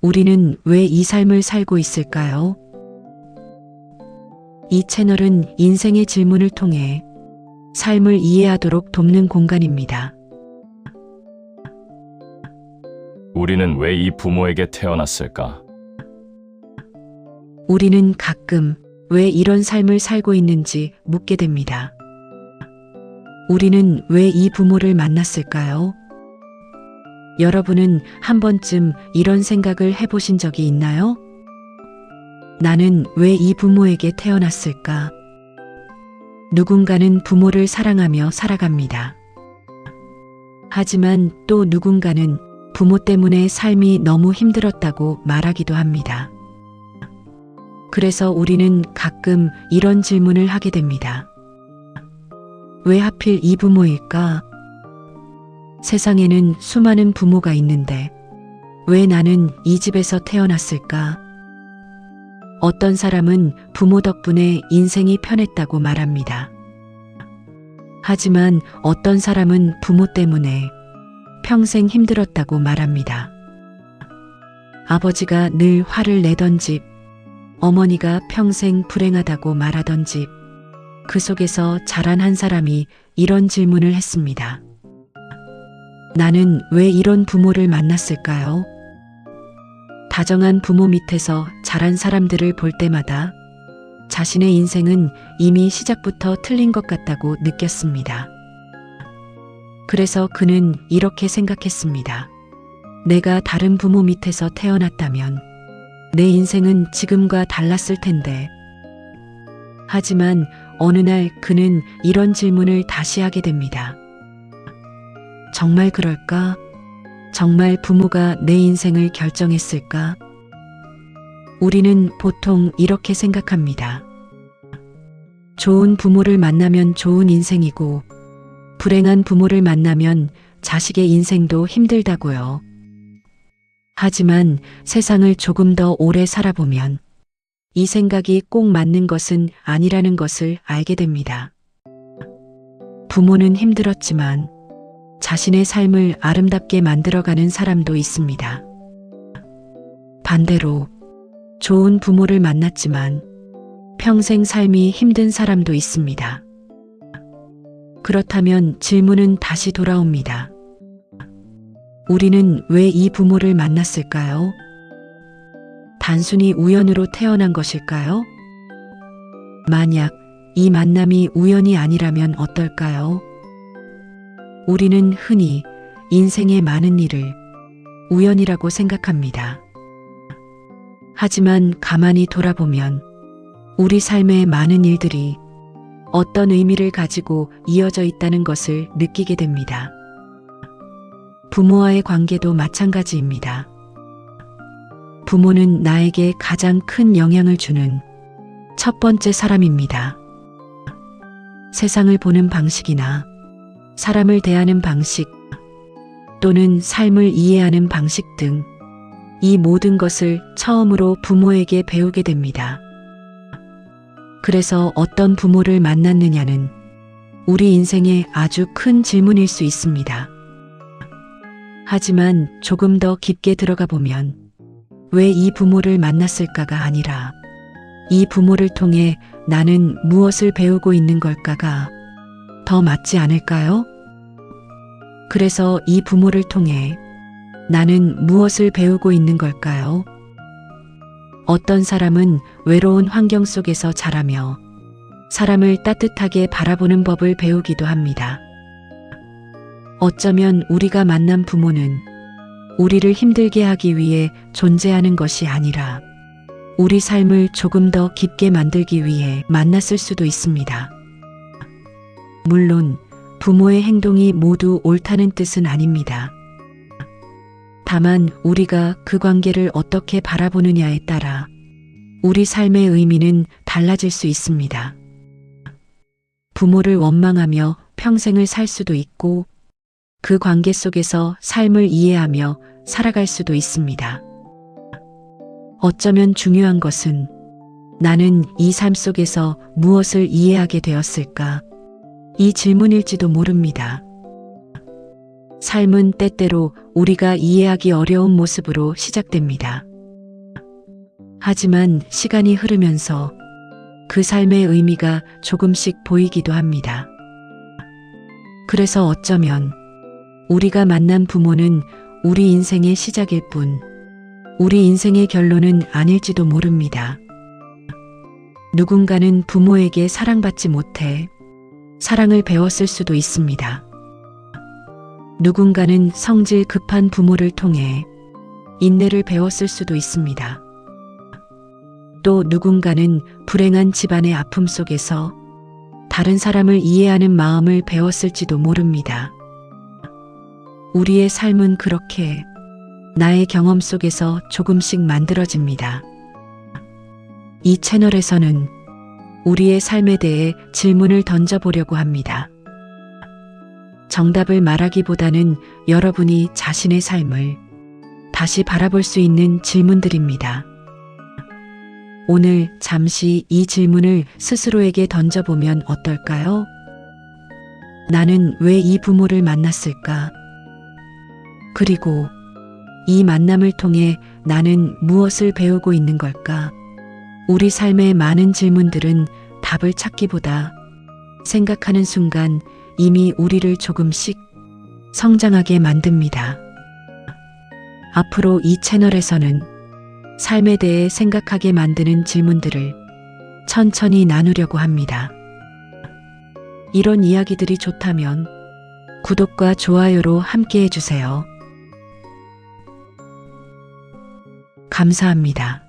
우리는 왜 이 삶을 살고 있을까요? 이 채널은 인생의 질문을 통해 삶을 이해하도록 돕는 공간입니다. 우리는 왜 이 부모에게 태어났을까? 우리는 가끔 왜 이런 삶을 살고 있는지 묻게 됩니다. 우리는 왜 이 부모를 만났을까요? 여러분은 한 번쯤 이런 생각을 해보신 적이 있나요? 나는 왜 이 부모에게 태어났을까? 누군가는 부모를 사랑하며 살아갑니다. 하지만 또 누군가는 부모 때문에 삶이 너무 힘들었다고 말하기도 합니다. 그래서 우리는 가끔 이런 질문을 하게 됩니다. 왜 하필 이 부모일까? 세상에는 수많은 부모가 있는데 왜 나는 이 집에서 태어났을까? 어떤 사람은 부모 덕분에 인생이 편했다고 말합니다. 하지만 어떤 사람은 부모 때문에 평생 힘들었다고 말합니다. 아버지가 늘 화를 내던 집, 어머니가 평생 불행하다고 말하던 집, 그 속에서 자란 한 사람이 이런 질문을 했습니다. 나는 왜 이런 부모를 만났을까요? 다정한 부모 밑에서 자란 사람들을 볼 때마다 자신의 인생은 이미 시작부터 틀린 것 같다고 느꼈습니다. 그래서 그는 이렇게 생각했습니다. 내가 다른 부모 밑에서 태어났다면 내 인생은 지금과 달랐을 텐데. 하지만 어느 날 그는 이런 질문을 다시 하게 됩니다. 정말 그럴까? 정말 부모가 내 인생을 결정했을까? 우리는 보통 이렇게 생각합니다. 좋은 부모를 만나면 좋은 인생이고, 불행한 부모를 만나면 자식의 인생도 힘들다고요. 하지만 세상을 조금 더 오래 살아보면 이 생각이 꼭 맞는 것은 아니라는 것을 알게 됩니다. 부모는 힘들었지만 자신의 삶을 아름답게 만들어가는 사람도 있습니다. 반대로 좋은 부모를 만났지만 평생 삶이 힘든 사람도 있습니다. 그렇다면 질문은 다시 돌아옵니다. 우리는 왜 이 부모를 만났을까요? 단순히 우연으로 태어난 것일까요? 만약 이 만남이 우연이 아니라면 어떨까요? 우리는 흔히 인생의 많은 일을 우연이라고 생각합니다. 하지만 가만히 돌아보면 우리 삶의 많은 일들이 어떤 의미를 가지고 이어져 있다는 것을 느끼게 됩니다. 부모와의 관계도 마찬가지입니다. 부모는 나에게 가장 큰 영향을 주는 첫 번째 사람입니다. 세상을 보는 방식이나 사람을 대하는 방식 또는 삶을 이해하는 방식 등 이 모든 것을 처음으로 부모에게 배우게 됩니다. 그래서 어떤 부모를 만났느냐는 우리 인생의 아주 큰 질문일 수 있습니다. 하지만 조금 더 깊게 들어가 보면 왜 이 부모를 만났을까가 아니라 이 부모를 통해 나는 무엇을 배우고 있는 걸까가 더 맞지 않을까요? 그래서 이 부모를 통해 나는 무엇을 배우고 있는 걸까요? 어떤 사람은 외로운 환경 속에서 자라며 사람을 따뜻하게 바라보는 법을 배우기도 합니다. 어쩌면 우리가 만난 부모는 우리를 힘들게 하기 위해 존재하는 것이 아니라 우리 삶을 조금 더 깊게 만들기 위해 만났을 수도 있습니다. 물론 부모의 행동이 모두 옳다는 뜻은 아닙니다. 다만 우리가 그 관계를 어떻게 바라보느냐에 따라 우리 삶의 의미는 달라질 수 있습니다. 부모를 원망하며 평생을 살 수도 있고 그 관계 속에서 삶을 이해하며 살아갈 수도 있습니다. 어쩌면 중요한 것은 나는 이 삶 속에서 무엇을 이해하게 되었을까? 이 질문일지도 모릅니다. 삶은 때때로 우리가 이해하기 어려운 모습으로 시작됩니다. 하지만 시간이 흐르면서 그 삶의 의미가 조금씩 보이기도 합니다. 그래서 어쩌면 우리가 만난 부모는 우리 인생의 시작일 뿐, 우리 인생의 결론은 아닐지도 모릅니다. 누군가는 부모에게 사랑받지 못해 사랑을 배웠을 수도 있습니다. 누군가는 성질 급한 부모를 통해 인내를 배웠을 수도 있습니다. 또 누군가는 불행한 집안의 아픔 속에서 다른 사람을 이해하는 마음을 배웠을지도 모릅니다. 우리의 삶은 그렇게 나의 경험 속에서 조금씩 만들어집니다. 이 채널에서는 우리의 삶에 대해 질문을 던져보려고 합니다. 정답을 말하기보다는 여러분이 자신의 삶을 다시 바라볼 수 있는 질문들입니다. 오늘 잠시 이 질문을 스스로에게 던져보면 어떨까요? 나는 왜 이 부모를 만났을까? 그리고 이 만남을 통해 나는 무엇을 배우고 있는 걸까? 우리 삶의 많은 질문들은 답을 찾기보다 생각하는 순간 이미 우리를 조금씩 성장하게 만듭니다. 앞으로 이 채널에서는 삶에 대해 생각하게 만드는 질문들을 천천히 나누려고 합니다. 이런 이야기들이 좋다면 구독과 좋아요로 함께 해주세요. 감사합니다.